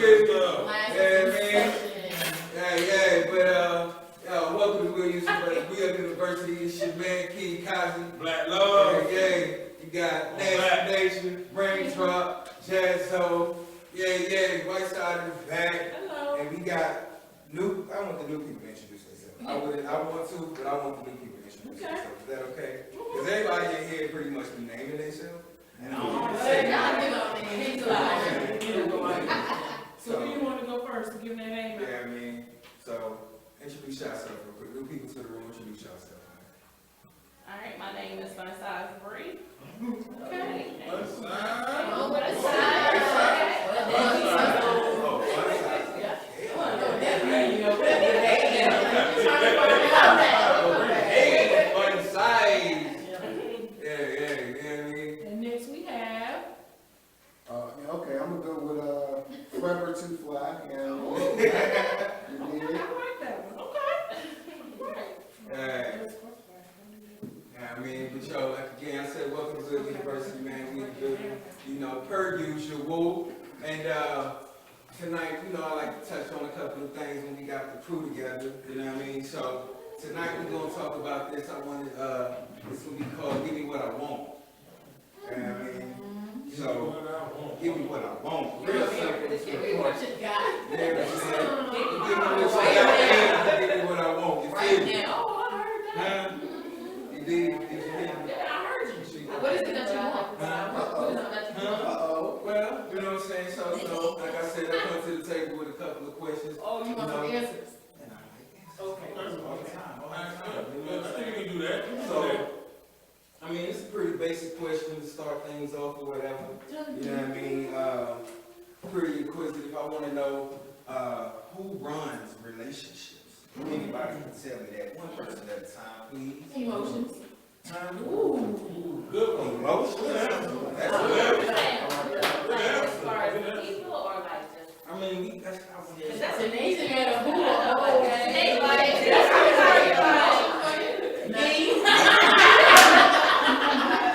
feel me? Yeah, man. Yeah, but welcome to Williams University. It's your man, King Kozzie. Black love. Yeah. You got Naztie Nazia, Raindrop, Jazzo. Yeah. Whiteside is back. Hello. And we got new. I want the new people to introduce themselves. I want to, but I want the new people to introduce themselves. Is that okay? Because everybody in here pretty much be naming themselves. And I don't want to say So who you want to go first to give their name? yeah, I mean, so introduce yourself real quick. New people to the room, introduce yourself. Alright, my name is Size Breezy. Okay. Whiteside. Oh, Whiteside. And next we have. Okay, I'm gonna go with Forever Too Fly. I like that one. Okay. I mean, but yo, like again, I said, welcome to the university, man. We good, per usual. And tonight, I like to touch on a couple of things when we got the crew together. You know what I mean? So tonight we're gonna talk about this. I wanted this will be called "Give Me What I Want." You know what I mean? So give me what I want. Real simple. Give me what you got. Yeah, man. Give me what you got. Give me what I want. You feel me? Oh, I heard that. You did? Did you hear me? Yeah, I heard you. What is it that you want? What is it that you want? Well, you know what I'm saying? So, like I said, I come to the table with a couple of questions. Oh, you want some answers? And I like answers. Okay. All the time. I think we can do that. So, I mean, it's a pretty basic question to start things off or whatever. You know what I mean? Pretty inquisitive. I want to know who runs relationships. Anybody can tell me that. One person at a time, please. Emotions. Ooh. Good one. Emotions? That's As far as people or like just. I mean, that's That's amazing. Who? We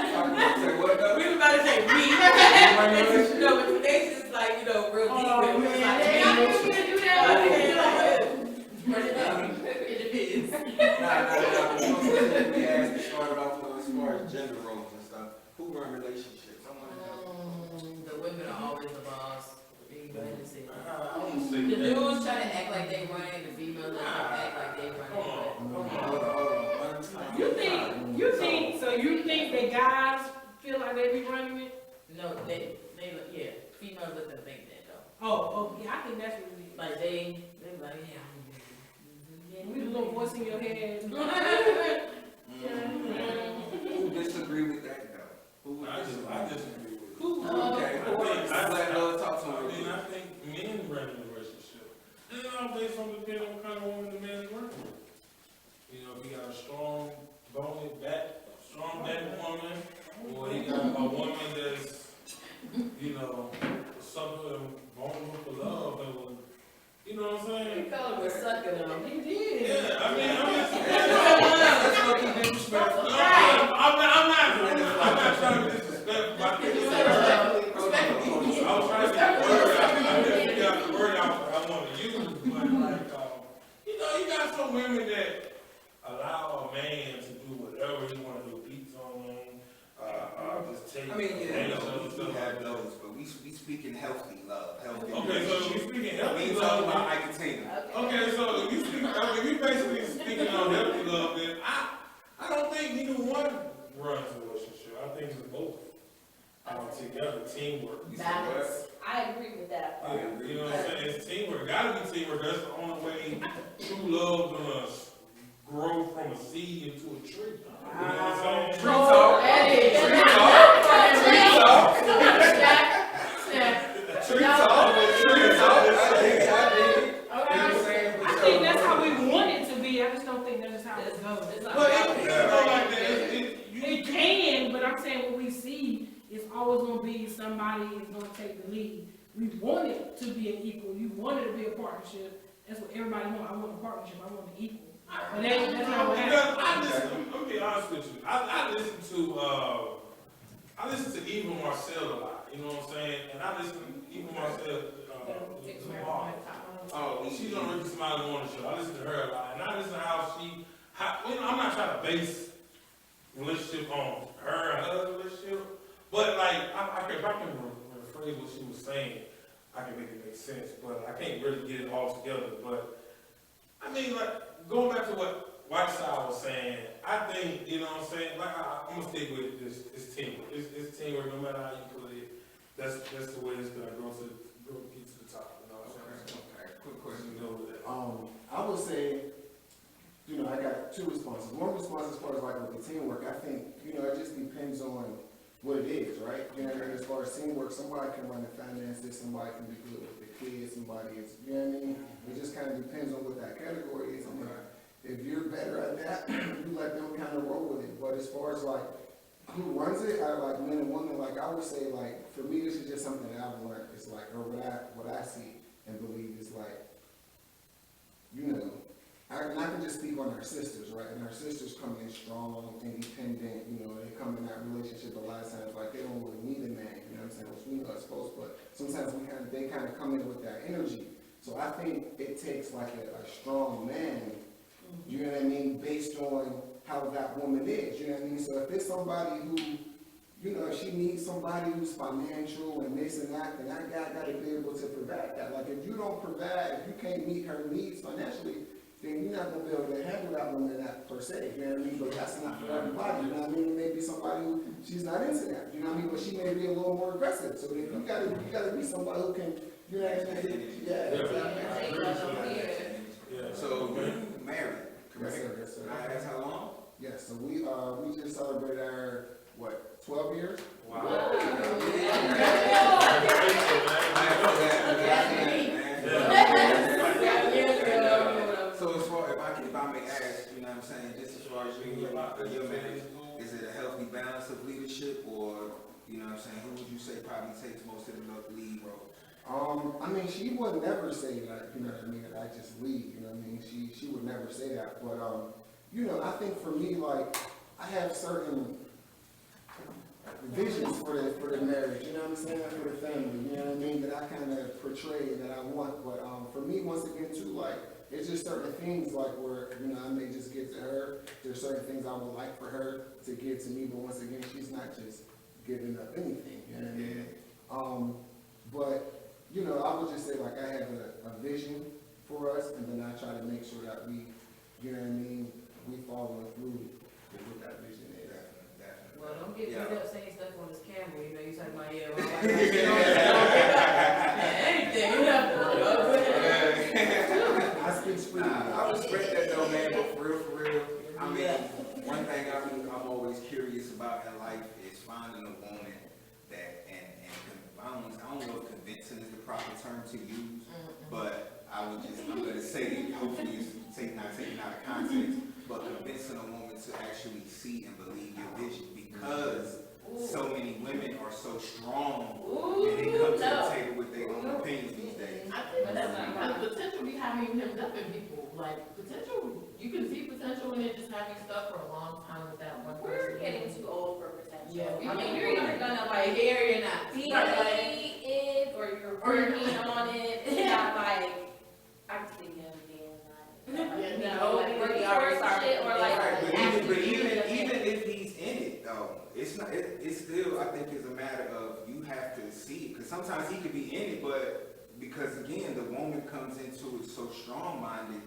were about to say me. No, but today's is like, real deep. Oh, It was man. like, Yeah, you can do that. it depends. We asked to start off with as far as gender roles and stuff. Who run relationships? I want to know. The women are always the boss. You go ahead and say that. I don't say The that. dudes try to act like they run it, the females try to act like they run it. You think that guys feel like they be running it? No, yeah, females let them think that though. Oh, yeah, I think that's what it is. Like they like, yeah. We the little voice in your head. Who disagree with that though? Who I disagree? disagree with it. Who? Okay. I think men run the relationship. And it all based on depending on what kind of woman the man is working with. If he got a strong back woman, or he got a woman that's, sucker and vulnerable for love, and you know what I'm saying? You call him a sucker though. You did. Yeah, I'm just disrespectful. I'm not trying to be disrespectful. I was trying to get the word out. I didn't get the word out I want to use, but you got some women that allow a man to do whatever he want to do. Beats on them, just take. We have those, but we speaking healthy love. Okay, so we speaking healthy We love. talking about Ike. Okay, so if you basically speaking on healthy love, then I don't think neither one runs a relationship. I think it's both. Together, teamwork. Balance. I agree with that. You know what I'm saying? It's teamwork. Gotta be teamwork. That's the only way true love gonna grow from a seed into a tree. You know what I'm saying? Tree talk. I think that's how we want it to be. I just don't think that's how it goes. It can, but I'm saying what we see is always going to be somebody is going to take the lead. We want it to be an equal. You want it to be a partnership. That's what everybody wants. I want a partnership. I want an equal. But that's not what happens. I'm be honest with you. I listen to Eva Marcel a lot. You know what I'm saying? And I listen to Eva Marcel. Smiley Morning Show. I listen to her a lot, and I listen to I'm not trying to base relationship on her and her relationship, but like, if I can rephrase what she was saying, I can make it make sense, but I can't really get it all together. But I mean, like, going back to what Whiteside was saying, I think, you know what I'm saying, like, I'm gonna stick with this teamwork. It's teamwork, no matter how you put it. That's the way it's gonna get to the top. You know what I'm saying? Okay, quick question. You know that. I would say, I got two responses. One response as far as like with the teamwork, I think, it just depends on what it is, right? As far as teamwork, somebody can run the finances, somebody can be good with the kids, somebody is, It just kind of depends on what that category is. If you're better at that, you let them kind of roll with it. But as far as like who runs it, I like men and women, like I would say, like for me, this is just something that I've learned. It's like, or what I see and believe is like, I can just speak on our sisters, right? And our sisters come in strong, independent, they come in that relationship a lot of times, like they don't really need a man, you know what I'm saying? Which we know it's supposed, but sometimes they kind of come in with that energy. So I think it takes like a strong man, you know what I mean, based on how that woman is, you know what I mean? So if it's somebody who, if she needs somebody who's financial and this and that, then that guy got to be able to provide that. Like if you don't provide, if you can't meet her needs financially, then you're not going to be able to handle that woman that per se, you know what I mean? But that's not for everybody, you know what I mean? It may be somebody who, she's not into that, you know what I mean? But she may be a little more aggressive. So then you gotta be somebody who can, you know what I mean? Yeah. So you married, correct? Yes, sir. I asked how long? Yes, so we just celebrated our, 12 years? Wow. So as far, if I may ask, you know what I'm saying, just as far as you and your marriage, is it a healthy balance of leadership, or, you know what I'm saying, who would you say probably takes most of the lead role? I mean, she would never say that, you know what I mean, that I just lead, you know what I mean? She would never say that, but, I think for me, like, I have certain visions for the marriage, you know what I'm saying, for the family, you know what I mean, that I kind of portray that I want, but, for me, once again, too, like, it's just certain things, like, where, I may just give to her, there's certain things I would like for her to give to me, but once again, she's not just giving up anything, you know what I mean? But, I would just say, like, I have a vision for us, and then I try to make sure that we, you know what I mean, we following through with that vision is. Definitely. Well, don't get beat up saying stuff on this camera, you talking about, anything, I speak freely. I respect that though, man, but for real, I mean, one thing I'm always curious about in life is finding a woman that, I don't know if convincing is the proper term to use, but I'm gonna say, hopefully it's not taken out of context, but convincing a woman to actually see and believe your vision, because so many women are so strong, and they come to the table with their own opinions these days. I think that's because potential be having him up in people. Like potential, you can see potential in it just having stuff for a long time with that one person. We're getting too old for potential. Yeah, I mean, you're either gonna like here, you're not. be it, or you're working on it. It's not like I'm thinking of being like working towards shit, or like But even if he's in it though, it's not. It's still, I think, it's a matter of you have to see, because sometimes he could be in it, but because again the woman comes into it so strong-minded,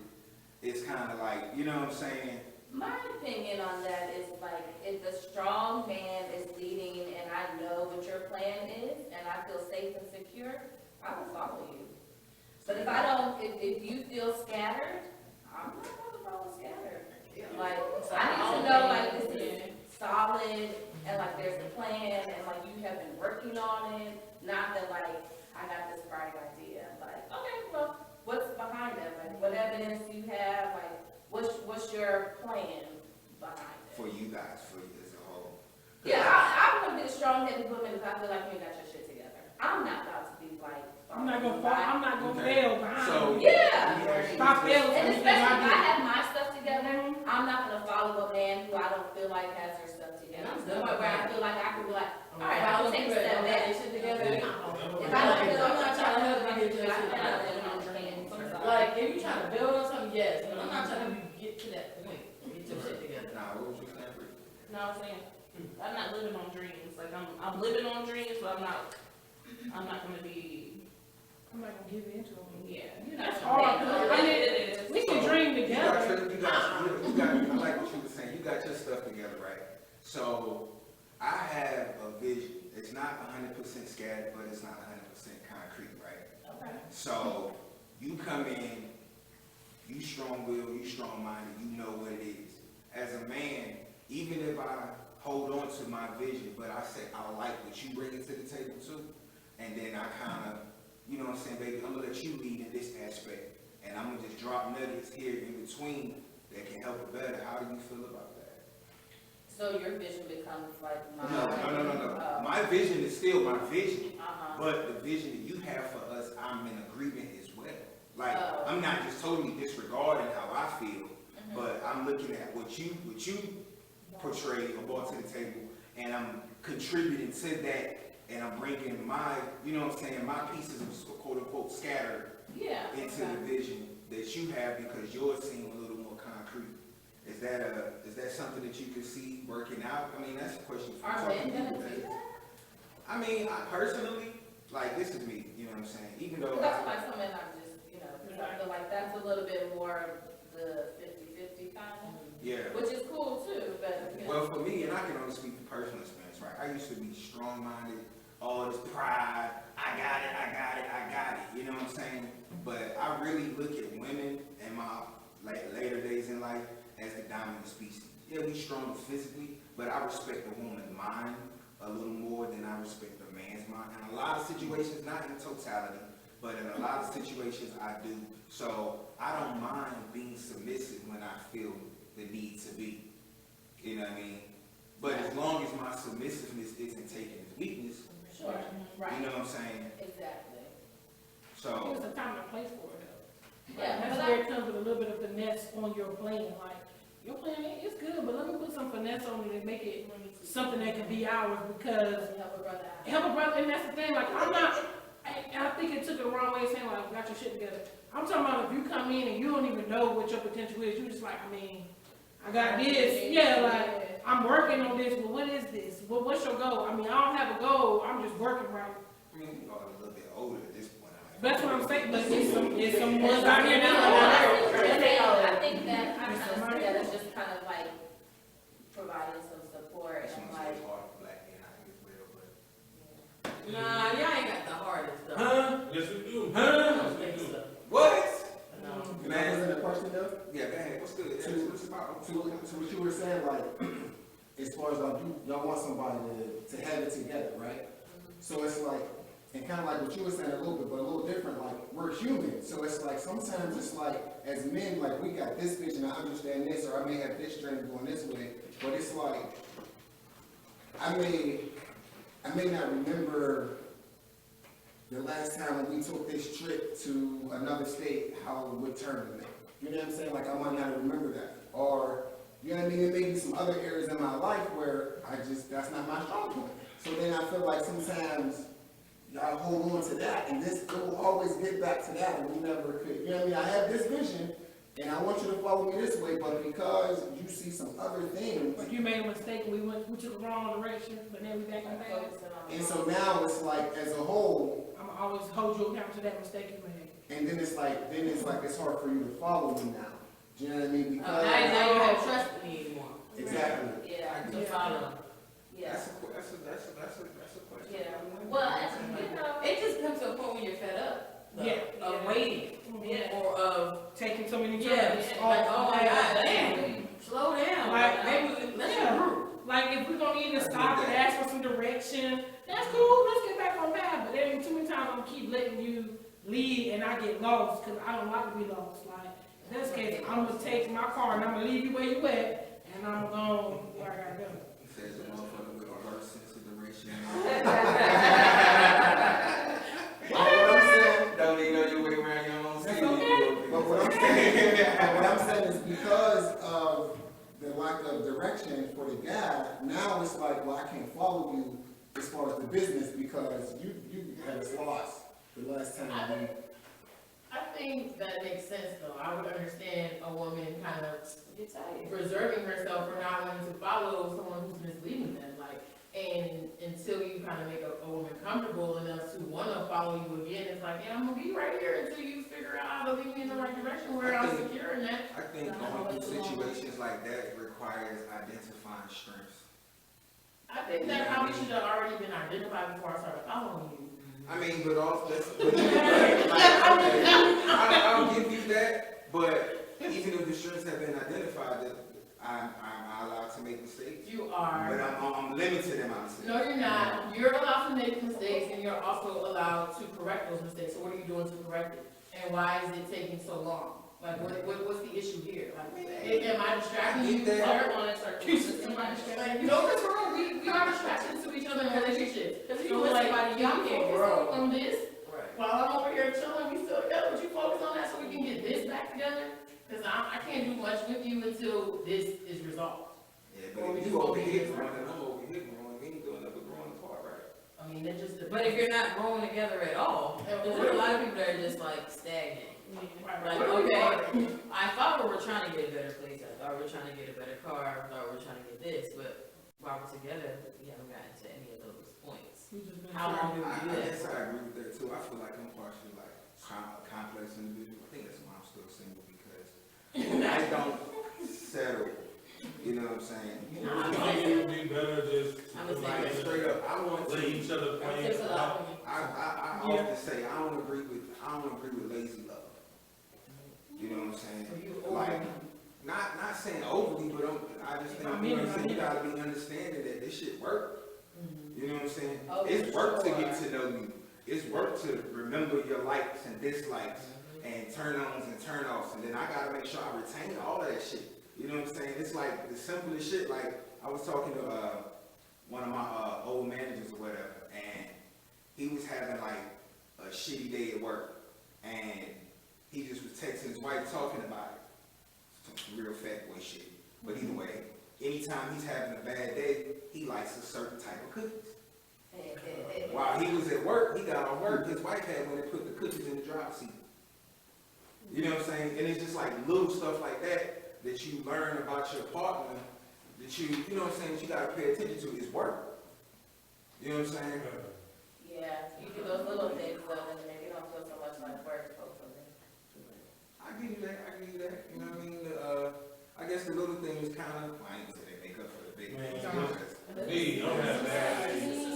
it's kind of like, you know what I'm saying. My opinion on that is like, if the strong man is leading and I know what your plan is and I feel safe and secure, I will follow you. But if I don't, if you feel scattered, I'm not going to follow scattered. Like, I need to know like this is solid and like there's a plan and like you have been working on it. Not that like I got this bright idea. Like, okay, well, what's behind it? Like, what evidence do you have? Like, what's your plan behind it? For you guys, for you as a whole. Yeah, I want to be a strong-headed woman if I feel like you ain't got your shit together. I'm not about to be like. I'm not gonna fail behind. So Yeah. If I fail, And it's especially if I I have my stuff together, I'm not gonna follow a man who I don't feel like has their stuff together. And I'm The point where I feel like I can be like, all right, I I'll don't take a think step back. shit together. If I don't feel like I'm trying to help you get your shit together, then I'm playing. Like, if you trying to build on something, yes, but I'm not trying to get to that point, get your shit together. Nah, what was you saying, Bree? No, I'm saying, I'm not living on dreams, like, I'm living on dreams, but I'm not gonna be, I'm not gonna give into them. yeah. That's hard, cause I mean, It is. we can dream You got, together. I like what you were saying, you got your stuff together, right? So, I have a vision, it's not 100% scattered, but it's not 100% concrete, right? Okay. So, you come in, you strong-willed, you strong-minded, you know what it is. As a man, even if I hold on to my vision, but I say, I like what you bring to the table too, and then I kind of, you know what I'm saying, baby, I'm gonna let you lead in this aspect, and I'm gonna just drop nuggets here in between that can help it better. How do you feel about that? So your vision becomes like mine? No. My vision is still my vision, Uh-huh. but the vision that you have for us, I'm in agreement as well. Like, Oh. I'm not just totally disregarding how I feel, Mhm. but I'm looking at what you portray or brought to the table, and I'm contributing to that, and I'm bringing my, you know what I'm saying, my pieces of quote unquote scattered Yeah. into okay. the vision that you have because yours seem a little more concrete. Is that something that you could see working out? I mean, that's a question for Are men gonna people. do that? I mean, I personally, like, this is me, you know what I'm saying? Even though That's why some men are just, because I feel like that's a little bit more of the 50-50 kind of, yeah. which is cool too, but, Well, for me, and I can only speak from personal experience, right? I used to be strong-minded, all this pride, I got it, you know what I'm saying? But I really look at women in my later days in life as the dominant species. Yeah, we strong physically, but I respect the woman's mind a little more than I respect the man's mind. In a lot of situations, not in totality, but in a lot of situations I do. So I don't mind being submissive when I feel the need to be. You know what I mean? But as long as my submissiveness isn't taken as weakness, sure, right, you know what I'm saying? exactly. So, There's a time and a place for it though. Yeah, That's but where it comes with a little bit of finesse on your plan, like, your plan is good, but let me put some finesse on it and make it something that can be ours, because Help a brother out. help a brother, and that's the thing, like, I'm not, I think it took it the wrong way, saying like, got your shit together. I'm talking about if you come in and you don't even know what your potential is, you just like, I mean, I got this, yeah, like, I'm working on this, but what is this? What's your goal? I mean, I don't have a goal, I'm just working right. I mean, we are a little bit older at this point. That's what I'm saying, but there's some ones out here No, that I think that, I kind of see that as just kind of like providing some support This and one's like, really hard for black men out here as well, but. Nah, y'all ain't got the hardest though. Huh? Yes, we do. I don't think Yes, we do. so. What? No. Can I present a question though? Yeah, go ahead. What's good? To What's about? what you were saying, like, as far as like, y'all want somebody to have it together, right? So it's like, and kind of like what you were saying a little bit, but a little different, like, we're human. So it's like, sometimes it's like, as men, like, we got this vision, I understand this, or I may have this dream going this way, but it's like, I may not remember the last time when we took this trip to another state, how it would turn to me. You know what I'm saying? Like, I might not remember that. Or, you know what I mean? There may be some other areas in my life where that's not my strong point. So then I feel like sometimes y'all hold on to that, and it will always get back to that, and we never could. You know what I mean? I have this vision, and I want you to follow me this way, but because you see some other things, like you made a mistake and we took the wrong direction, but then we back on path. focusing on. and so now it's like, as a whole, I'm always hold you accountable to that mistake you made. and then it's like, it's hard for you to follow me now. Do you know what I mean? Because Now you don't trust me anymore. exactly. Yeah, To follow. yeah, That's a question. yeah. Well, you know, It just comes to a point when you're fed up. though, Yeah. Of waiting. Yeah. Or of, Taking so many yeah, trips. like, oh my God, damn, slow down. Like, Maybe let's yeah. regroup. Like, if we're gonna either stop and ask for some direction, that's cool, let's get back on path. But there ain't too many times I'm gonna keep letting you lead and I get lost, cause I don't like to be lost. Like, in this case, I'm gonna take my car and I'm gonna leave you where you at, and I'm gonna go where I gotta go. He says the motherfucker with a reverse sense of direction. But what I'm saying, Don't even know your way around your own city. but what I'm saying is because of the lack of direction for the guy, now it's like, well, I can't follow you as far as the business because you had us lost the last time we. I think think that makes sense though. I would understand a woman kind of Get tired. reserving herself for not wanting to follow someone who's misleading them, like, and until you kind of make a woman comfortable enough to want to follow you again, it's like, yeah, I'm gonna be right here until you figure out how to lead me in the right direction where I'm secure in that. I think going through situations like that requires identifying strengths. I think that probably should have already been identified before I started following you. I mean, but also, I'll give you that, but even if the strengths have been identified, that I'm allowed to make mistakes. You are. But I'm limited in my mistakes. No, you're not. You're allowed to make mistakes, and you're also allowed to correct those mistakes. So what are you doing to correct it? And why is it taking so long? Like, what's the issue here? Like, am I distracting you? Like, no, because we are distractions to each other in relationships. Because So, you like, somebody y'all can't grow on this. Right. While I'm over here chilling, we still together. Would you focus on that so we can get this back together? Because I can't do much with you until this is resolved. Yeah, but if you over here growing and I'm over here growing, we ain't doing nothing but growing apart, right? I mean, that just. But if you're not growing together at all, there's a lot of people that are just like stagnant. Like, okay, I thought we were trying to get a better place, I thought we were trying to get a better car, I thought we were trying to get this, but while we're together, we haven't gotten to any of those points. How long do we do I that? guess I agree with that too. I feel like I'm partially like a complex individual. I think that's why I'm still single because I don't settle. You know what I'm saying? It would be better just I'm a Like to straight up, I want let to. each other It plan. takes a lot of I often say I don't agree with lazy love. You know what I'm saying? So you Like, not saying overly, but I just think, you know what I'm saying, you gotta be understanding that this shit work. You know what I'm saying? Oh, It's work to sure. get to know you. It's work to remember your likes and dislikes and turn-ons and turn-offs. And then I gotta make sure I retain all of that shit. You know what I'm saying? It's like the simplest shit. Like, I was talking to one of my old managers or whatever, and he was having like a shitty day at work. And he just was texting his wife talking about it. Some real fat boy shit. But either way, anytime he's having a bad day, he likes a certain type of cookies. While he was at work, he got off work, his wife had went and put the cookies in the driver's seat. You know what I'm saying? And it's just like little stuff like that that you learn about your partner that you know what I'm saying, that you gotta pay attention to is work. You know what I'm saying? Yeah, you do those little things though, and then you don't feel so much like work, hopefully. I give you that. You know what I mean? I guess the little things kind of, I ain't gonna say they make up for the big Man, things. Me, don't have that.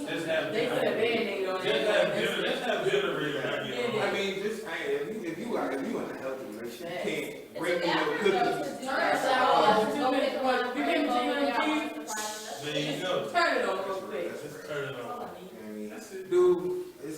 Just have They put a dinner. Band-Aid on Just it. have dinner, let's have dinner really, I get I it. mean, just, hey, if you in a healthy relationship, you can't It's bring me an no effort though cookies. to do Turn that. it off. So, open the door, You can go do over it, there, I you- want to find another- There you go. Turn it on real quick. Just turn it on. I mean, dude, this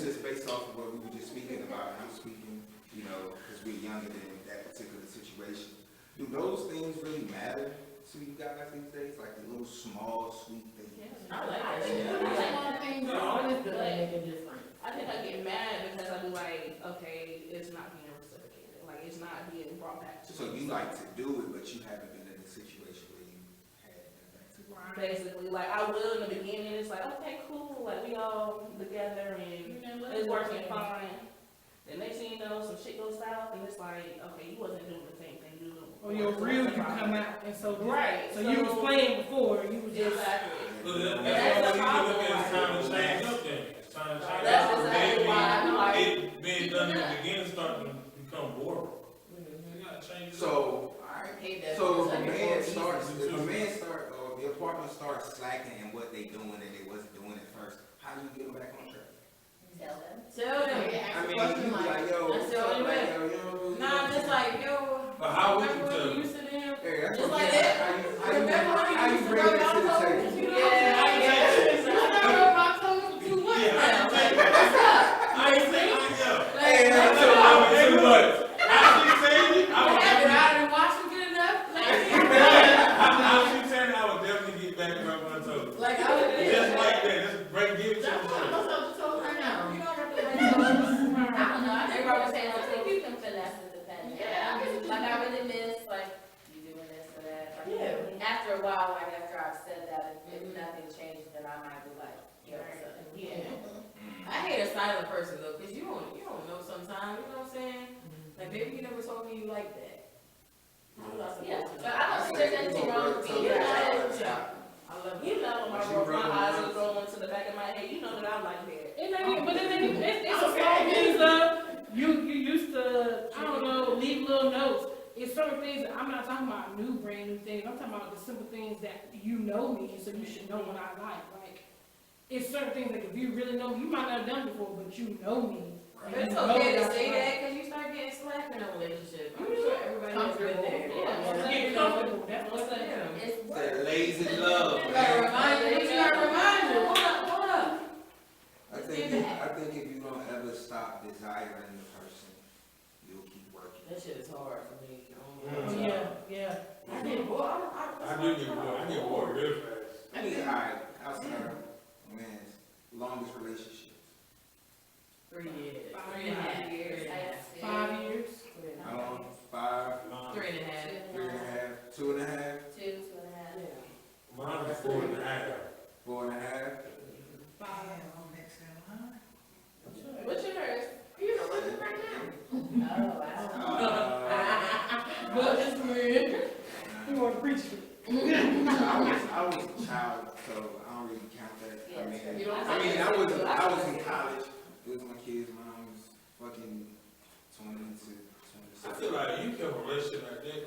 is based off of what we were just speaking about, and I'm speaking, you know, because we're younger than that particular situation. Do those things really matter to you guys these days? Like the little small, sweet things? I like I that think shit. little small things are always gonna make a difference. I think I get mad because I'm like, okay, it's not being reciprocated. Like, it's not being brought back to me. So you like to do it, but you haven't been in a situation where you had it back to you. Basically, like, I will in the beginning, it's like, okay, cool, like, we all together and it's working fine. The next thing you know, some shit goes south and it's like, okay, you wasn't doing the same thing you do. Or your real you come out, and so. Right. So you was playing before, you was just. Exactly. So that's That's the why we look problem, at it's time to right? change up then. It's time to change That's up. exactly why I'm like. It being done in the beginning starting to become boring. You gotta change it up. So, alright. Hate that. So if a Like, man it's starts, easy. if a man start, or if your partner starts slacking in what they doing that they wasn't doing at first, how do you get them back on track? Tell them. Tell them. I mean, you be like, yo, That's the what's up, only like, way. yo, you know, Nah, just like, yo. But how would you remember tell when them? used to them? hey, that's Just what like I'm that. saying. Remember when How you used to bring rub it to the our table? toes? Yeah, I guess. I don't know if I told you to do what Yeah, now. Like, what's up? I ain't saying, yeah. Like, Hey, like, so I would say what? I keep saying it, I I would haven't definitely, out and watched you good enough. I keep saying I would definitely get back and rub my toes. Like, I would. Just like that, just break, give it to I'm them. putting myself to toes right now. You don't have to wait till I don't know, I think Robert saying, I think you can finesse it depending. Yeah, I get what you Like, I mean. really miss, like, you doing this or that. Like, Yeah. after a while, like, after I've said that, if nothing changes, then I might be like, yo, what's up? Yeah. I hate a silent person though, cause you don't know sometimes time, you know what I'm saying? Like, baby, you never told me you like that. How was I supposed Yeah, to but I don't think there's anything wrong with being Yeah. I love You know, when my eyes was rolling to the back of my head, you know that I like that. It's a small things up. You used to, I don't know, leave little notes. It's certain things that I'm not talking about new, brand new things. I'm talking about the simple things that you know me, so you should know what I like. Like, it's certain things that if you really know me, you might not have done before, but you know me. But it's okay to say that because you start getting slapped in a relationship. I'm sure everybody has been there. Yeah, get comfortable. That's what's up. It's work. That lazy love, You gotta man. remind you, you gotta remind you. Hold up. I think if you don't ever stop desiring the person, you'll keep working. That shit is hard for me. Oh, yeah. I get bored. I do get bored. I get bored real fast. I mean, alright, outside of man's longest relationships. 3 years. 5 years. 5 years. How long? 5, 3.5. 3.5, 2.5, 2.5. Mine is 4.5. 4.5. 5. What's yours? You know what's it right now? Oh, wow. But it's weird. You want to preach it. I was a child, so I don't really count that. Yeah, I You don't mean, have to- I was in college. It was my kids when I was fucking 20 to 26. I feel like you kept a relationship like that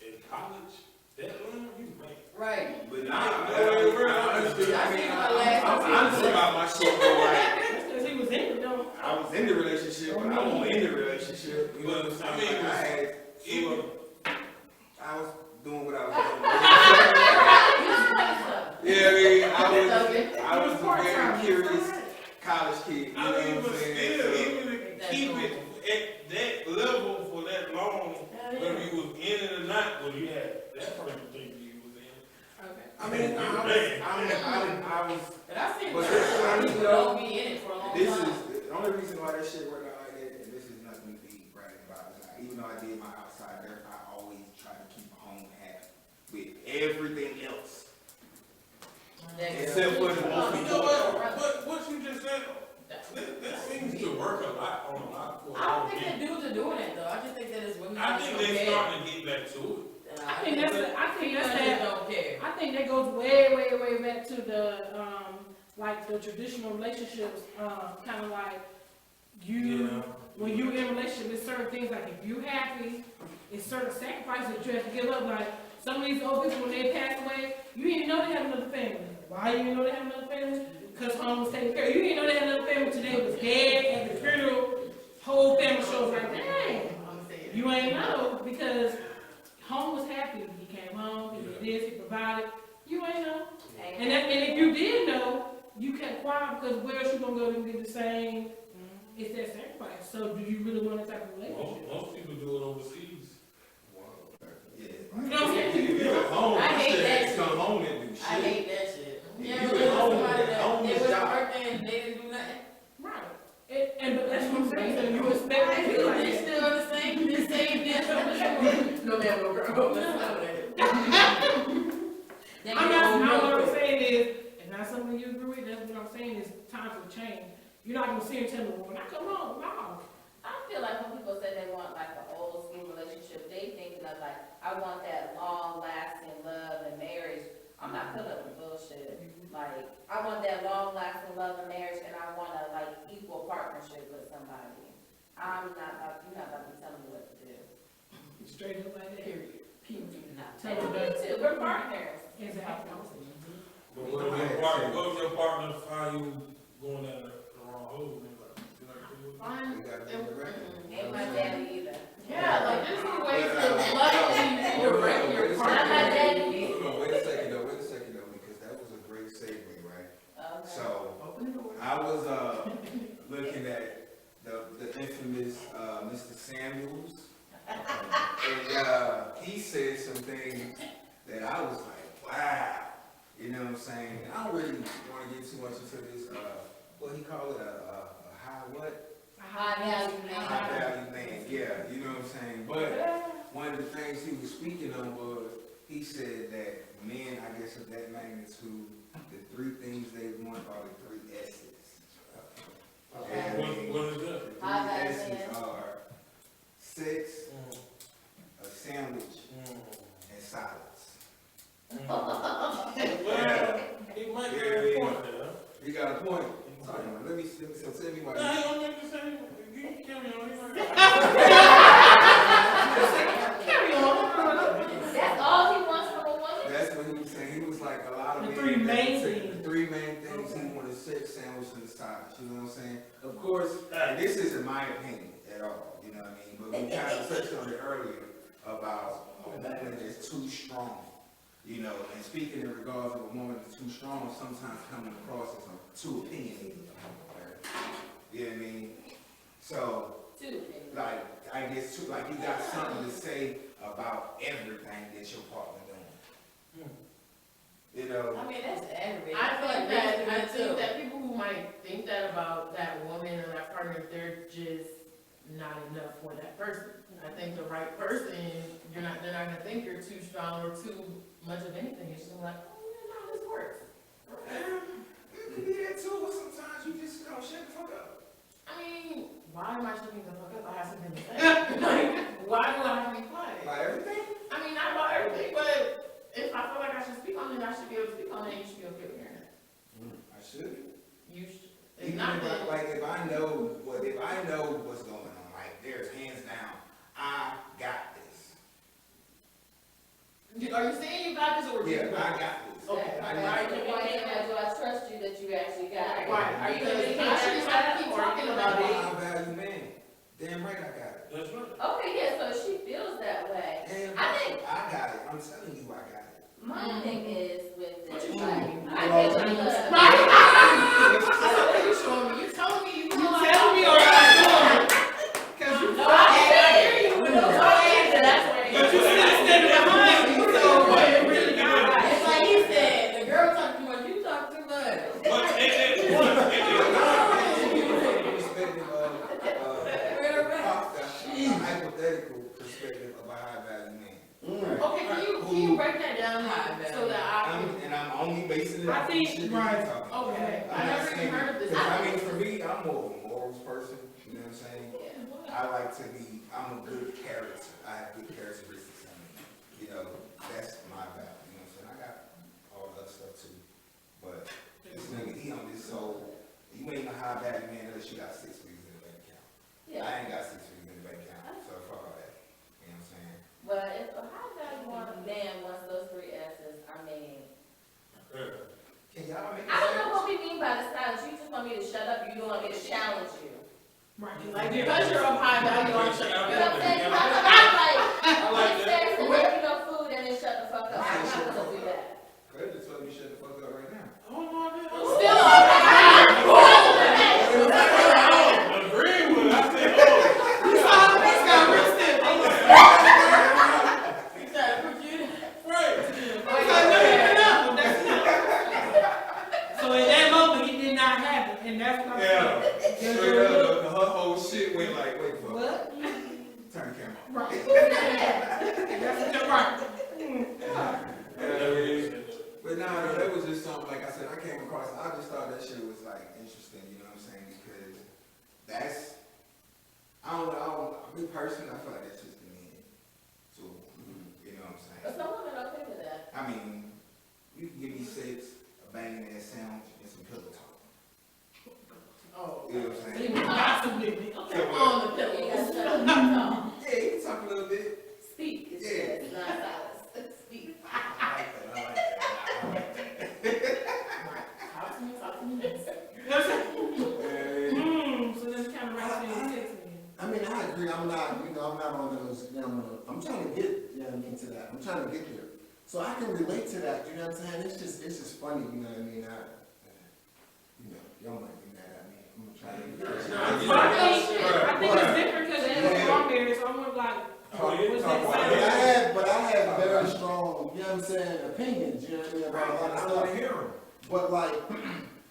in college, that long, you man. Right. But Honestly, I think my last I'm honest about my shit, though, like, That's because he was in it, though. I was in the relationship, but I wasn't in the relationship. You know what I'm saying? I mean, Like, I had, even- I was doing what I was doing. Yeah, I was a very curious college kid. You know I mean, what but I'm still, saying? even to keep it at that level for that long, whether you was in it or not, well, you had that person think you was in. Okay. I mean, I was. But I seen But some this- people don't be in it for a long This time. is the only reason why that shit worked out like that, and this is nothing to be bragging about. Is like, even though I did my outside there, I always try to keep home happy with everything else. Except for the most You know what you just said, that seems to work a lot on a lot for a I lot don't of think people. that dudes are doing it though. I just think that it's women. I that think don't they care. starting to get back to it. I think that's Females that. don't care. I think that goes way back to the like the traditional relationships, kind of like you when you in a relationship. It's certain things like if you happy, it's certain sacrifices that you have to give up. Like some of these old people when they pass away, you didn't know they had another family. Why you didn't know they had another family? Because home was taking care. You didn't know they had another family till they was dead at the funeral. Whole family shows like, dang, you ain't know because home was happy. He came home, he did this, he provided. You ain't know. And if you did know, you kept quiet because where else you gonna go to get the same? It's that sacrifice. So do you really want that type of relationship? Most people do it overseas. Yeah. You know what I'm saying? If you at home, I you hate should that come home and do shit. I hate that shit. You Yeah, at but there's home, somebody at that home they is was job. birthday and they didn't do nothing. But that's what I'm saying. So you expect I to be feel like they that. still the same dance. No man, no girl. What I'm saying is, if not something you agree with, that's what I'm saying is time for change. You're not gonna sit and tell me, well, when I come home, no. I feel like when people say they want like an old school relationship, they thinking of like, I want that long lasting love and marriage. I'm not putting up with bullshit. Like, I want that long lasting love and marriage and I want a like equal partnership with somebody. You're not about to be telling me what to do. Straight up like that. Period. And me too, we're partners. Exactly. But what if your partner find you going down the wrong hole? Fine. We gotta do the record. Ain't my daddy either. Yeah, like this is a way to love your Wait Not my daddy either. Wait a second though, because that was a great segue, right? Okay. So, I was, looking at the infamous, Mr. Samuels. And, he said some things that I was like, wow. You know what I'm saying? I don't really want to get too much into this, what he called it, a high what? High value man. High value man, yeah, you know what I'm saying? But one of the things he was speaking on was, he said that men, I guess of that magnitude, the three things they want are the three S's. What is that? The High three value S's man. are sex, a sandwich, and silence. Well, it might be a point there. You got a point. Sorry, man. Let me tell me why. Nah, he don't make the same. You can carry on. Carry on. That's all he wants from a woman? That's what he was saying. He was like a lot of The men three that main say things. The three main things he wanted: sex, sandwich, and silence. You know what I'm saying? Of course, and this isn't my opinion at all. You know what I mean? But we kind of touched on it earlier about a woman that's too strong. You know, and speaking in regards of a woman that's too strong, sometimes coming across as too opinionated. You know what I mean? So, like, I guess too, like you got something to say about everything that your partner doing. You know? I mean, that's aggravating. I think that people who might think that about that woman or that partner, they're just not enough for that person. I think the right person, they're not gonna think you're too strong or too much of anything. It's just like, oh yeah, no, this works. It could be that too, but sometimes you just don't shut the fuck up. I mean, why am I shutting the fuck up? I have something to say. Like, why do I have to be quiet? About everything? I mean, not about everything, but if I feel like I should speak on it, I should be able to speak on it, and you should be okay with hearing it. I should. You should. If Even not, if then, if I know what's going on, like there's hands down, I got this. are you saying you got this or Yeah, you I got this. Okay. I Right, got the point is, do I trust you that you actually got it? Right. Are you gonna Because I shouldn't have to keep talking about I'm it? a high value man. Damn right I got it. That's right. Okay, yeah, so she feels that way. Damn I right think I got it. I'm telling you I got it. my thing is with What this, you like, mean? I get what you're saying. What are you showing me? You telling me you You tell me or not doing it. Cause you No, I hear you. No, that's where but you still standing behind me, so it really got It's like he said, the girl talk too much, you talk too much. But Perspective of hypothetical perspective of a high value man. Okay, can you break that down so that I can? And I'm only basing it I off think- the shit that right. you talking about. Okay, I'm I not never even saying- heard of this. 'cause I mean, for me, I'm more of a morals person, you know what I'm saying? I like to be, I'm a good character, I have good characteristics in me, you know, that's my value, you know what I'm saying? I got all the other stuff too, but this nigga, he on this, so, you ain't a high value man unless you got 6 figures in the bank account. Yeah, I ain't got 6 figures in the bank account, so fuck all that, you know what I'm saying? but if a high value man wants those 3 S's, I mean, Can y'all make I don't know what we mean by the silence. You just want me to shut up, you don't want me to challenge you. right. Like, because you're of high value, I'm shut You know up. what I'm saying? 'Cause I'm like, I like eat that. sex and make you no food and then shut the fuck up. I'm not gonna do that. Craig just told me shut the fuck up right now. Still of high value. I'm agreeing with it. I said, oh. You saw how the face got real stiff. You said, put you. Right. So in that moment, he did not have it, and that's what I'm Yeah, saying. straight up, her whole shit went like, wait, fuck. What? Turn the camera off. Right. That's what you're right. But nah, no, that was just something, like I said, I came across, I just thought that shit was like interesting, you know what I'm saying? Because that's, I don't know, me personally, I feel like that's just the men. So, you know what I'm saying? But some women okay with that. I mean, you can give me sex, a banging ass sandwich, and some pillow talk. Oh. You know what I'm He saying? was gossiping with me. Okay. On the You pillow. gotta shut up and talk. Yeah, you can talk a little bit. Speak, it's Yeah. just not silence. Speak. I like that, I like that, I like that. Talk to me, talk to me. So that's kind of right there, text me. I mean, I agree, I'm not on those, I'm trying to get, to that, I'm trying to get there. So I can relate to that, you know what I'm saying? It's just funny, you know what I mean? Y'all might be mad at me, I'm gonna try to get there. But I think it's different because you was wrong there, so I'm gonna like, what's that But I have very strong, you know what I'm saying, opinions, you know what I mean, about a lot of I stuff. want to hear them. But like,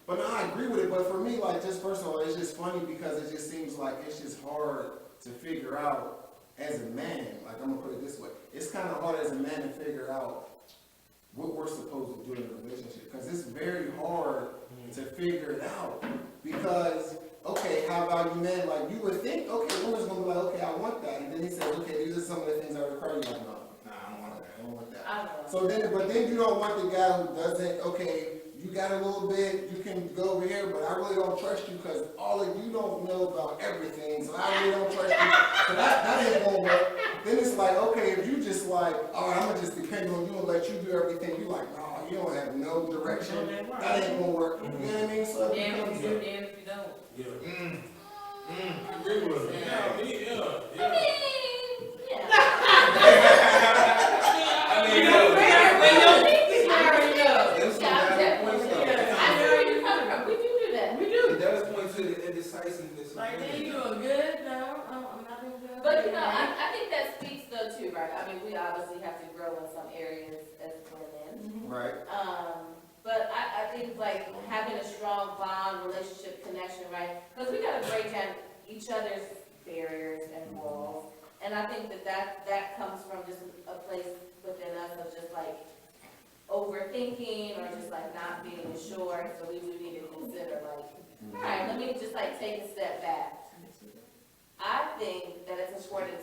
but no, I agree with it, but for me, like, just first of all, it's just funny because it just seems like it's just hard to figure out as a man, like, I'm gonna put it this way, it's kind of hard as a man to figure out what we're supposed to do in a relationship, because it's very hard to figure it out, because okay, high value men, like, you would think, okay, woman's gonna be like, okay, I want that. And then he says, okay, these are some of the things I require. You're like, no, nah, I don't want that, I don't want that. I don't know. So then, but then you don't want the guy who doesn't, okay, you got a little bit, you can go over here, but I really don't trust you because all of you don't know about everything, so I really don't trust you. So that ain't gonna work. Then it's like, okay, if you just like, all right, I'm gonna just depend on you and let you do everything, you like, no, you don't have no direction, that ain't gonna work. You know what I mean? So it Damn if becomes you do, damn if you don't. Yeah. I agree with it. Yeah. I mean, yeah. I mean, Yeah, look, there's some valid points though. I know where you're coming from. We do that. We do. It does point to the indecisiveness of Like, women. then you doing good? No, I'm not doing good. But you know, I think that speaks though too, right? I mean, we obviously have to grow in some areas as women. right. But I think like having a strong bond, relationship, connection, right? Because we gotta break down each other's barriers and walls. And I think that comes from just a place within us of just like overthinking or just like not being sure. So we do need to consider like, all right, let me just like take a step back. I think that it's important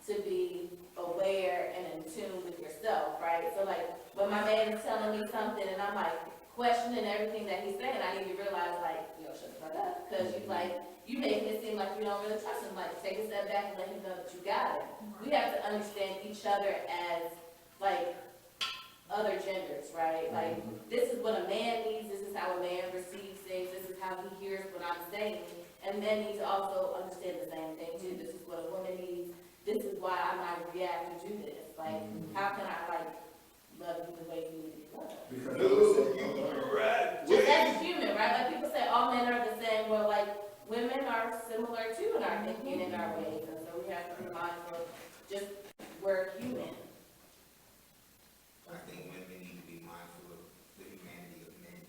to be aware and in tune with yourself, right? So like, when my man is telling me something and I'm like questioning everything that he's saying, I need to realize like, yo, shut the fuck up. Because you making it seem like you don't really trust him. Like, take a step back and let him know that you got it. We have to understand each other as like other genders, right? Like, this is what a man needs, this is how a man receives things, this is how he hears what I'm saying. And men need to also understand the same thing too. This is what a woman needs. This is why I might react to do this. Like, how can I like love you the way you need to be loved? Just as a human, right? Like people say all men are the same. Well, like women are similar too in our thinking and our ways. And so we have to be mindful. Just we're human. I think women need to be mindful of the humanity of men.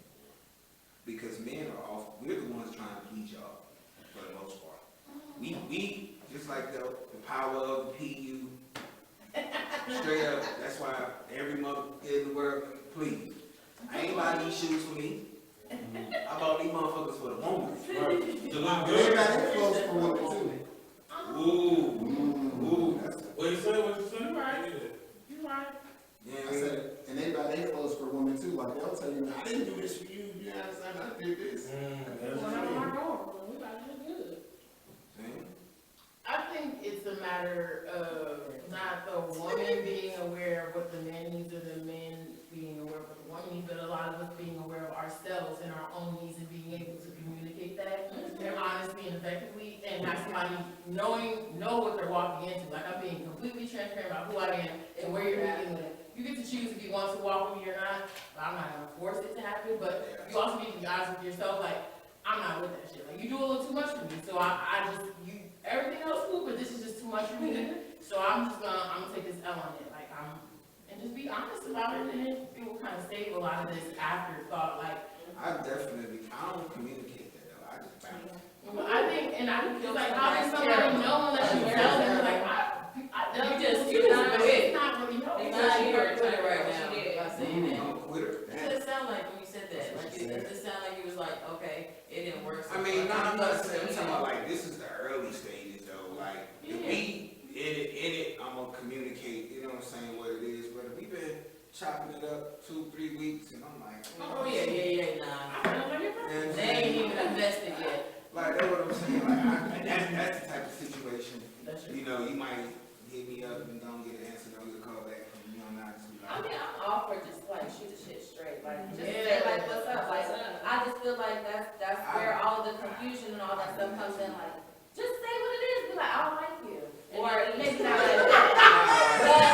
Because men are we're the ones trying to please y'all, for the most part. We just like the power of the PU, straight up, that's why every mother in the world, please. I ain't buying these shoes for me. I bought these motherfuckers for the woman. To look They good. got influence for women too. Ooh, that's, What you say? What you say? You right. You right. yeah, I said, and they buy their clothes for women too. Like they'll tell you, I didn't do this for you. You understand? I did this. That's Well, true. I'm not we about to do good. I think it's a matter of not the woman being aware of what the man needs or the men being aware of what the woman needs, but a lot of us being aware of ourselves and our own needs and being able to communicate that honestly and effectively, and have somebody know what they're walking into. Like, I'm being completely transparent about who I am and where you're meeting with. You get to choose if you want to walk with me or not, but I'm not gonna force it to happen, but you also need to be honest with yourself, like, I'm not with that shit. Like, you do a little too much for me, so everything else cool, but this is just too much for me. So I'm gonna take this L on it, like, and just be honest about it, and then it will kind of save a lot of this afterthought, like. I don't communicate that though, I just bounce. I think, it's like, how does somebody know unless you tell them, like, You just it's not really helpful. Because you are Twitter right now by saying that. I'm a quitter. It just sound like when you said that, like it just sounded like you was like, okay, it didn't work. I mean, no, I'm not saying, I'm talking about like, this is the early stages though, like, if we in it, I'm gonna communicate, you know what I'm saying, what it is, but if we've been chopping it up 2-3 weeks, and I'm like, Oh yeah, nah. and They ain't even invested yet. like, that's what I'm saying, like, that's the type of situation, you know, you might hit me up and don't get an answer, don't get a call back from, you know, not to I like. mean, I'm all for just like shoot the shit straight, like just say like what's up, like I just feel like that's where all the confusion and all that stuff comes in, like just say what it is, be like I don't like you, or maybe not like that, but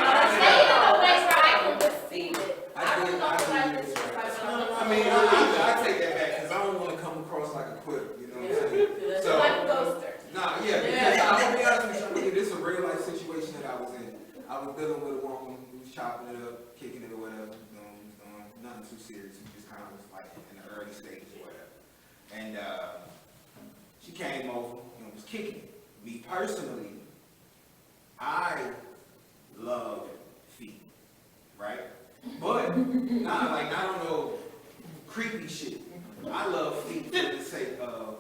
like say it in a way where I can receive it. I really don't feel like this is like I mean, I take that back, because I don't want to come across like a quitter, you know what I'm saying? So, like a ghoster. nah, yeah, because I'm gonna be honest with you, I mean, this is a real life situation that I was in. I was dealing with a woman who was chopping it up, kicking it or whatever, doing nothing too serious. We just kind of was like in the early stages or whatever. And she came over and was kicking it. Me personally, I love feet, right? But not on no creepy shit. I love feet for the sake of,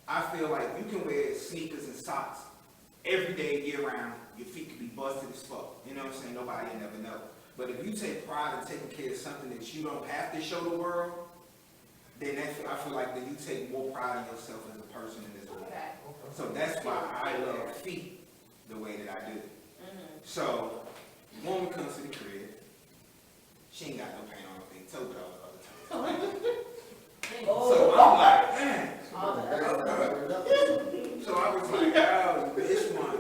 I feel like you can wear sneakers and socks every day, year round. Your feet can be busted as fuck. You know what I'm saying? Nobody will never know. But if you take pride in taking care of something that you don't have to show the world, then I feel like that you take more pride in yourself as a person and as a woman. Okay. So that's why I love feet the way that I do. So, woman comes to the crib, she ain't got no paint on her feet, toe but all the other times. So I'm like, man. So I was like, oh, you missed one.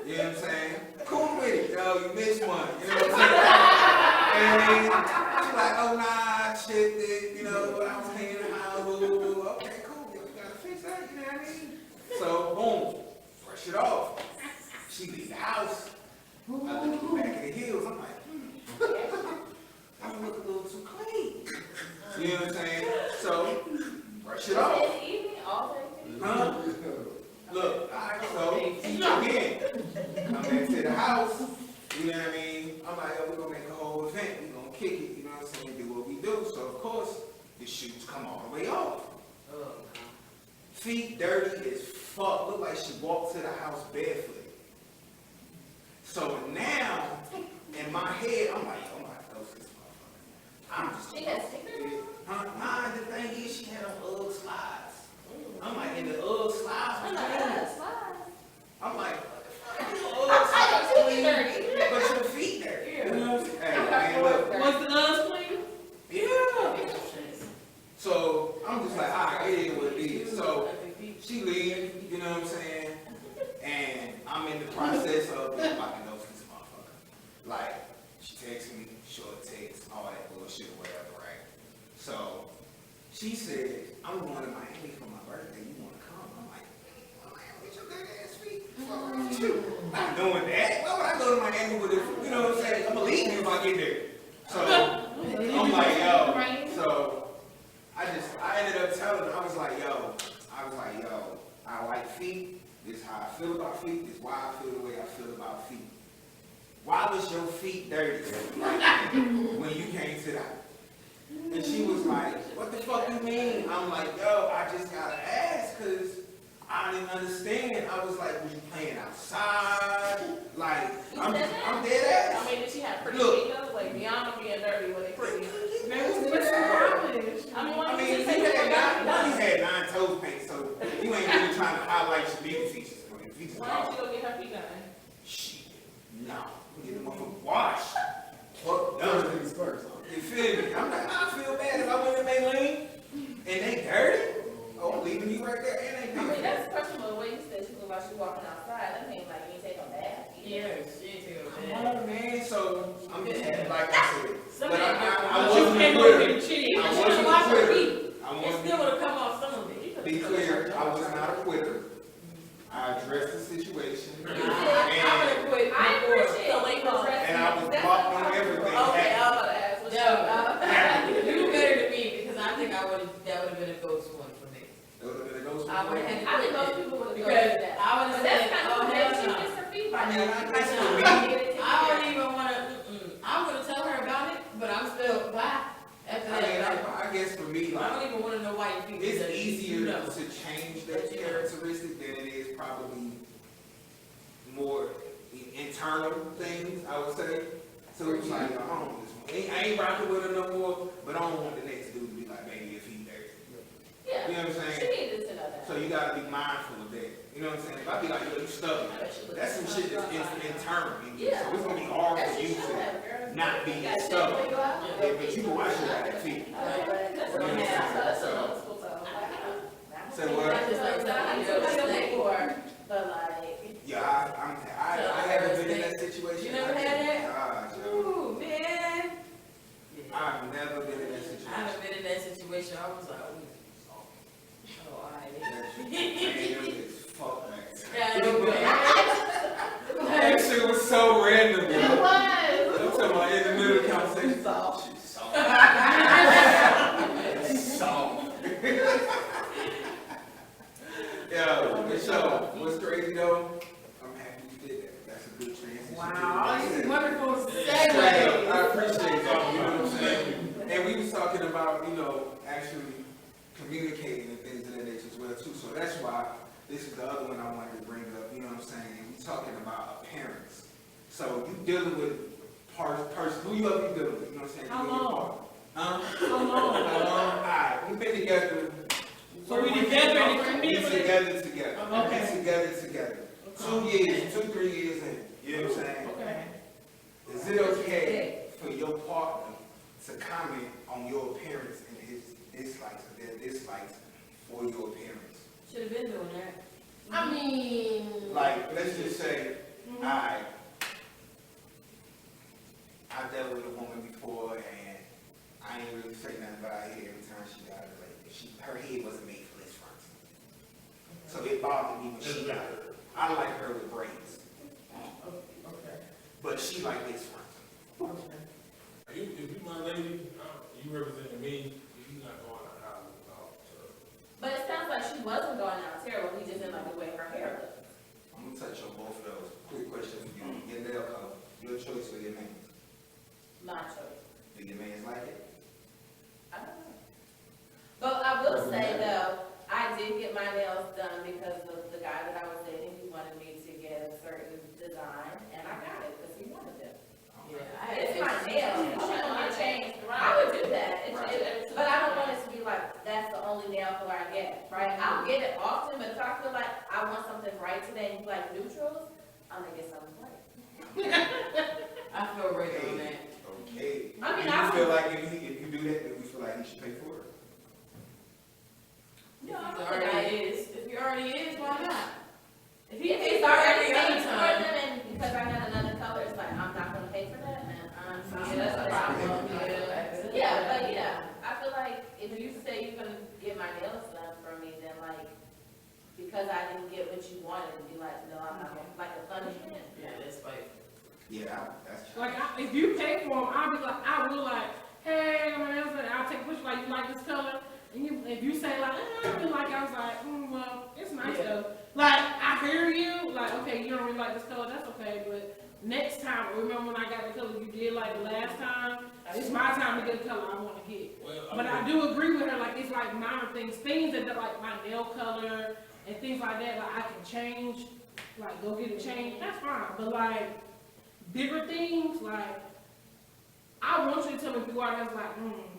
You know what I'm saying? Cool with it, yo, you missed one. You know what I'm saying? And she's like, oh nah, shit, dude, you know, I was hanging out, okay, cool, we gotta fix that, you know what I mean? So, boom, brush it off. She leaves the house. I look at the back of the heels, I'm like, I look a little too clean. You know what I'm saying? So, brush it off. This evening, all day? Huh? Look, alright, so, again, come back to the house, you know what I mean? I'm like, yo, we're gonna make a whole event, we're gonna kick it, you know what I'm saying, do what we do. So, of course, the shoes come all the way off. Feet dirty as fuck, look like she walked to the house barefoot. So now, in my head, I'm like, oh my God, this motherfucker. I'm just. She has stickers on? Nah, the thing is, she had on Ugg slides. I'm like, in the Ugg slides. I'm like, that's fine. I'm like, Ugg slides clean, but your feet dirty. You know what I'm saying? Hey, man, look. Was the Uggs clean? Yeah. So I'm just like, alright, it is what it is. So she leaves, you know what I'm saying? And I'm in the process of being like, I know this motherfucker. Like, she texts me, short text, all that bullshit or whatever, right? So she said, I'm going to Miami for my birthday. You want to come? I'm like, oh, man, get your good ass feet. What's wrong with you? Not doing that. Why would I go to Miami with it? You know what I'm saying? I'm going to leave you if I get there. So I'm like, yo. So I ended up telling her, I was like, yo, I like feet. This is how I feel about feet. This is why I feel the way I feel about feet. Why was your feet dirty when you came to that? And she was like, what the fuck you mean? I'm like, yo, I just gotta ask, cause I didn't understand. I was like, was you playing outside? Like, I'm dead ass. I mean, did she have pretty Look. feet though? Like, beyond them being dirty, were they pretty? They was missing polish. I mean, why I did mean, you say that? you had 9 toes paint, so you ain't really trying to highlight your beauty features. Why didn't you go get her feet done? Shit, no. Get them motherfuckers washed. Fuck First done. things first. You feel me? I'm like, I feel bad if I went in Maylene and they dirty. Oh, I'm leaving you right there and they I mean, dirty. that's questionable the way you said she looked like she walking outside. That means like you ain't take a bath. Yes, she ain't taking a Come bath. on, man. So, I'm just like I said. But Somebody I But you wasn't can't a go quitter. get a chin. You I should wasn't have a washed her quitter. feet. I It wanted still would have come off some of it. You to could've be told clear, her. I was not a quitter. I addressed the situation. I would've quit I before. appreciate So late on. And I was blocked on everything. Okay, I was about to ask, what's No, up? You do better than me, because I think that would've been a ghost one for me. It would've been a ghost I would've one. had to I think quit most it. people would have Because done that. I would've But said, that's kind oh, of hell she no. missed her feet by I mean, now. I guess for me, I wouldn't even wanna, I'm gonna tell her about it, but I'm still, bye. After I mean, that, I guess for me, I like, don't even wanna know why you think it's that. easier You know. to change that characteristic than it is probably more internal things, I would say. So it's like, I don't want this one. I ain't rocking with her no more, but I don't want the next dude to be like, baby, if he dirty. Yeah. You know what I'm She saying? needed to know that. So you gotta be mindful of that. You know what I'm saying? If I be like, yo, you stubborn, that's some shit that's internal. in you. So it's gonna be hard That's for what you she should to have, girl. not be You got shit stubborn. when you go out. Yeah, but you can watch your right feet. That's what I have. That's a little school talk. Say what? I just like telling you before, but like. Yeah, I haven't been in that situation. You never had that? God, yo. Ooh, man. I've never been in that I situation. haven't been in that situation, I was like, ooh. Oh, alright. It's fuck, man. Yeah, no good. That shit was so random, It yo. was. I'm talking about in the middle of the conversation. She's soft. It's soft. Yo, for sure. What's crazy though? I'm happy you did that. That's a good transition. Wow, this is wonderful Straight segue. up, I appreciate that, you know what I'm saying? And we was talking about, you know, actually communicating and things of that nature as well too. So that's why this is the other one I wanted to bring up. You know what I'm saying? We talking about appearance. So you dealing with person, who you up dealing with? You know what I'm saying? How You and your long? partner. Huh? How long? How long? Alright, we've been together. So we together in the We community? together. Okay. We together. 2 years, 2-3 years in. You know what I'm saying? Okay. Is it okay for your partner to comment on your appearance and his dislikes or their dislikes for your appearance? Should've been doing that. I mean. Like, let's just say, I dealt with a woman before and I ain't really say nothing about her hair every time she got it. Like, her head wasn't made for this front. So it bothered me when she got her. I like her with braids, Okay. but she like this front. Okay. If you my lady, you representing me, you not going out house at all, so. But it sounds like she wasn't going out terrible, he just didn't like the way her hair looked. I'm gonna touch on both of those. Quick question for you. Your nail color, your choice or your man's? My choice. Do your man's like it? I don't know. But I will say though, I did get my nails done because of the guy that I was dating, he wanted me to get a certain design, and I got it because he wanted it. Yeah, It's my nails, it shouldn't get changed. I would do that, but I don't want it to be like, that's the only nail color I get, right? I'll get it often, but if I feel like I want something bright today and you like neutrals, I'm gonna get something bright. I feel right on that. Okay. I mean, Do you feel like if you do that, then we feel like he should pay for it? No, I If don't he think already is, if he already is, why not? If he If pays he's for already every other paying for time. them and because I got another color, it's like, I'm not gonna pay for that, and Yeah, that's a problem, yeah. Yeah, but yeah, I feel like if you say you're gonna get my nails done for me, then like, because I didn't get what you wanted, be like, no, I'm not gonna, like a punishment. Yeah, that's like, Yeah, that's true. Like, if you pay for them, I'll be like, I will like, hey, my nails done. I'll take a picture like, you like this color? And if you say like, I really like it, I was like, well, it's nice though. Like, I hear you, like, okay, you don't really like this color, that's okay, but next time, remember when I got the color you did like the last time? It's my time to get the color I want to get. But I do agree with her, like, it's like minor things that like my nail color and things like that, like I can change, like go get it changed, that's fine. But like, bigger things, like, I want you to tell me if you are just like,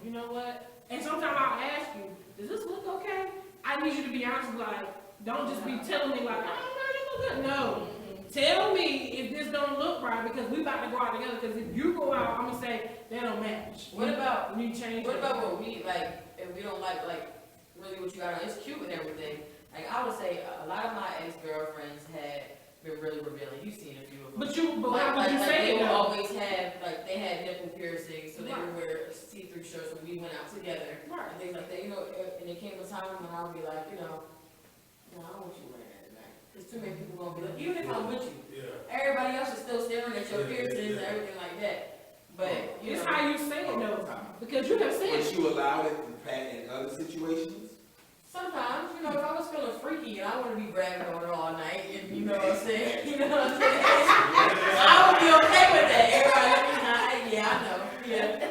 you know what? And sometimes I'll ask you, does this look okay? I need you to be honest, like, don't just be telling me like, oh no, you look good. No. Tell me if this don't look right because we about to go out together. Because if you go out, I'm gonna say they don't match. what about, You change what it. about what we, like, if we don't like, really what you got on, it's cute and everything. Like, I would say a lot of my ex-girlfriends had been really revealing. You've seen a few of them. But how would you say they it would though? always have, like, they had nipple piercings, so they would wear see-through shirts when we went out together. Right. And things like that, you know, and it came a time when I would be like, no, I don't want you wearing that tonight. There's too many people gonna be like, even if I'm with you, Yeah. everybody else is still staring at your piercings and everything like that. But, you It's know. how you say it though. Because you have said Would you allow it in other situations? Sometimes, you know, if I was feeling freaky and I want to be bragging on her all night, and you know what I'm saying? You know what I'm saying? I would be okay with that. Everybody let me hide. Yeah, I know. Yeah.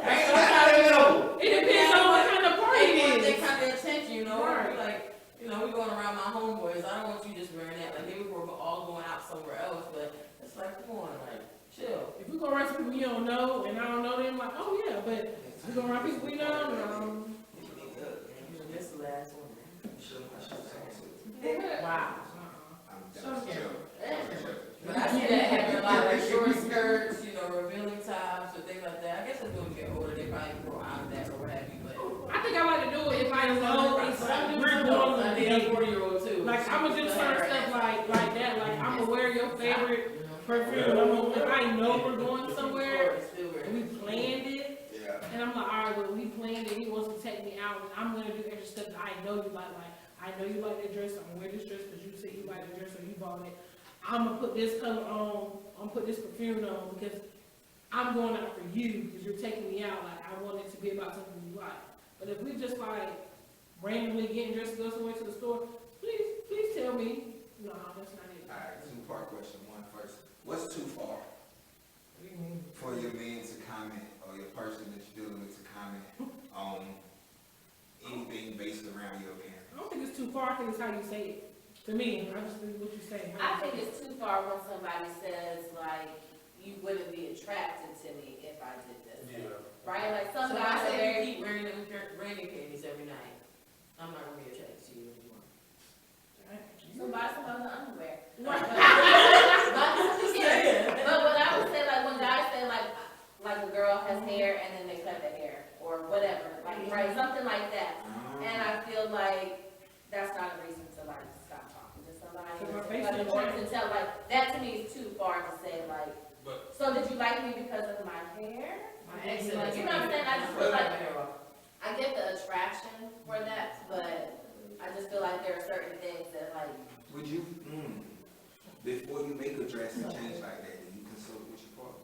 it depends on what kind of party They want it that is. kind of attention, you know? Right. Like, you know, we going around my homeboys. I don't want you just wearing that. Like, maybe we're all going out somewhere else, but it's like, come on, like, chill. If we go around people we don't know and I don't know them, like, oh yeah, but we go around people we know, This is the last one. wow. But I see that having a lot of like short skirts, you know, revealing tops or things like that. I guess as women get older, they probably grow out of that or what have you, but. I think I like to do it if I know it's something we're doing on I a think that's date. 40-year-old too. Like, I'm gonna do certain stuff like that, like, I'm gonna wear your favorite perfume, if I know we're going somewhere, and we planned it, Yeah. and I'm like, alright, well, we planned it, he wants to take me out, and I'm gonna do extra stuff that I know you like, I know you like that dress, I'm gonna wear this dress, cause you said you like the dress, so you bought it. I'm gonna put this color on, I'm gonna put this perfume on, because I'm going out for you, because you're taking me out, like, I want it to be about something you like. But if we just like, randomly getting dressed to go somewhere to the store, please tell me, no, that's not it. Alright, two-part question. One first. What's too far What do you mean? for your man to comment or your person that you're dealing with to comment on anything and base it around your appearance. I don't think it's too far, I think it's how you say it. To me, I just think what you say. I think it's too far when somebody says, like, you wouldn't be attracted to me if I did this. Yeah. Right? Like, some So guys I are say very, you keep wearing them granny panties every night. I'm not gonna be attracted to you anymore. so buy some other underwear. Right. But what I would say, like, when guys say, like a girl has hair and then they cut the hair, or whatever, like, right, something like that. And I feel like that's not a reason to, like, stop talking to somebody. So my or face to is want to tell, like, that to me is too far to say, like, But- so did you like me because of my hair? My ex You know said, what I'm saying? I just feel like, hair off. I get the attraction for that, but I just feel like there are certain things that, like, Would you, before you make a drastic change like that, do you consult with your partner?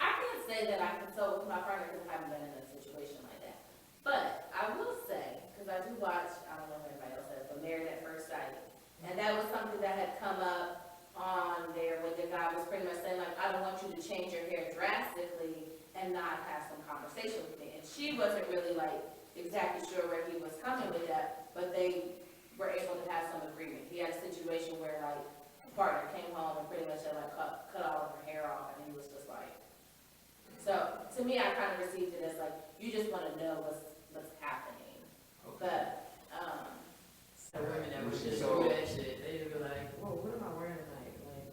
I can't say that I consult with my partner because I haven't been in a situation like that. But I will say, because I do watch, I don't know if anybody else has, but Married at First Sight. And that was something that had come up on there when the guy was pretty much saying, like, I don't want you to change your hair drastically and not have some conversation with me. And she wasn't really, like, exactly sure where he was coming with that, but they were able to have some agreement. He had a situation where, like, a partner came home and pretty much had, like, cut all of her hair off, and he was just like, so, to me, I kind of received it as, like, you just want to know what's happening. But, The women that would just So- do that shit, they'd be like, whoa, what am I wearing tonight? Like,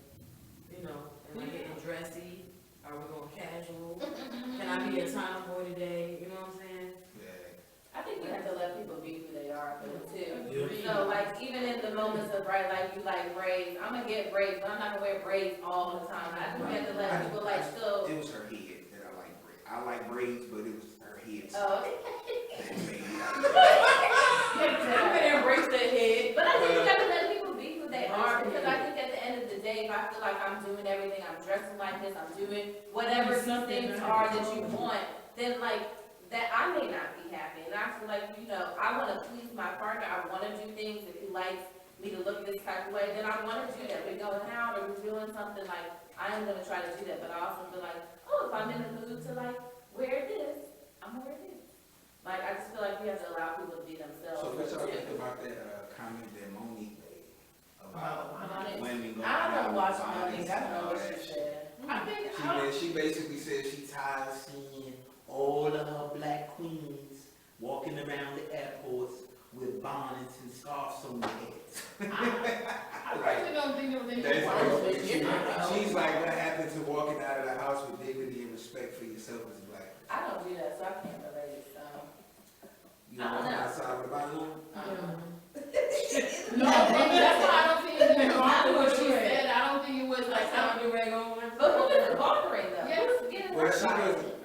you know, am I getting dressy? Are we going casual? Can I be a tomboy today? You know what I'm saying? Yeah. I think we have to let people be who they are, too. Yeah. So, like, even in the moments of, right, like, you like braids, I'm gonna get braids, but I'm not gonna wear braids all the time. I think we have to let people, like, still, It was her head that I like braids. I like braids, but it was her head. oh, That made me like, I'm gonna embrace that head. but I think we have to let people be who they are, because I think at the end of the day, if I feel like I'm doing everything, I'm dressing like this, I'm doing whatever these things are that you want, then, like, that I may not be happy, and I feel like, you know, I wanna please my partner, I wanna do things, if he likes me to look this type of way, then I wanna do that, we're going out, or we're doing something, like, I am gonna try to do that, but I also feel like, oh, if I'm in the mood to, like, wear this, I'm gonna wear this. Like, I just feel like we have to allow people to be themselves. so what y'all think about that, comment that Monique made about Monique. women going I out don't with watch bonnets Monique, I and don't know all what that she shit? said. I think, She basically said she tired of seeing all of her black queens walking around the airports with bonnets and scarves on their heads. I personally don't think there was anything That's wrong with basically- it. She's like, what happened to walking out of the house with dignity and respect for yourself as a black person? I don't do that, so I can't relate, so. You don't walk outside with a bonnet on? No, that's why I don't think it was wrong with what she said. I don't think it was like Time to rag on. But who is it bothering though? Yeah. Who's getting Well, hurt she by was, it?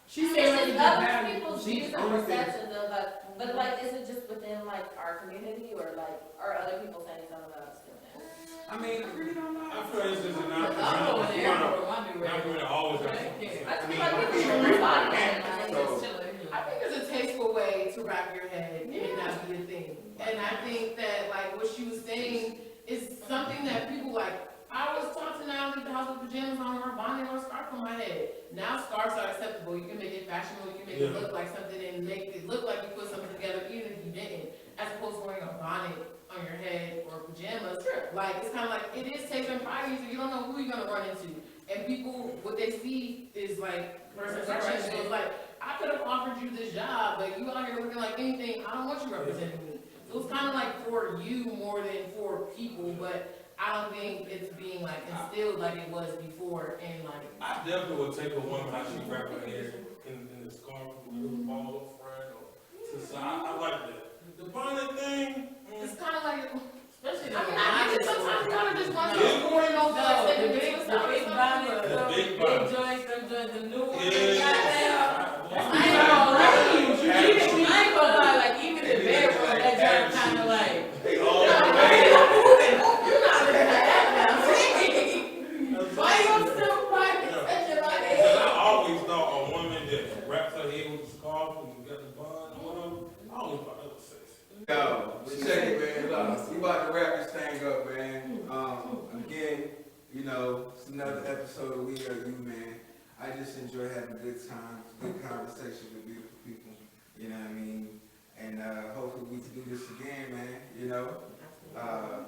She It's said like just it's other value. people's She's views and only thing- perceptions of like, but like, is it just within like our community or like, are other people saying something about us doing that? I mean, I feel this is an But I'm going opportunity. there for my new Not rag. gonna always have I to. just mean, feel like people we should can't respond to really that. so- I think it's a tasteful way to wrap your head and it not be a thing. And I think that like what she was saying is something that people like, I was taught to now leave the house with pajamas on or a bonnet or a scarf on my head. Now scarves are acceptable. You can make it fashionable, you can make it look like something and make it look like you put something together even if you didn't. As opposed to wearing a bonnet on your head or pajamas. Like it's kind of like, it is taking pride in you, so you don't know who you're gonna run into. And people, what they see is like, versus impression. So it's like, I could have offered you this job, but you out here looking like anything, I don't want you representing me. So it's kind of like for you more than for people, but I don't think it's being like instilled like it was before and like. I definitely would take a woman how she wrap her hair in the scarf with a ball up front or to the side. I like that. The bonnet thing, It's kind of like, Especially I mean, I think sometimes you wanna just want to Yeah. go and know No, like the take a big picture or something, bonnets, The the big big bonnets. joints, them joints, the new ones. yeah. I ain't gonna lie, like even the bedroom, that joint kind of like. Oh, You're not looking at that now. Why you gonna still fight such a lot of because I always thought a woman that wraps her head with a scarf and got the bun or whatever, I always thought that was sexy. yo, but check it, man. Look, we about to wrap this thing up, man. Again, you know, it's another episode of We Are You, man. I just enjoy having good times, good conversations with beautiful people. You know what I mean? And this again, man, you know.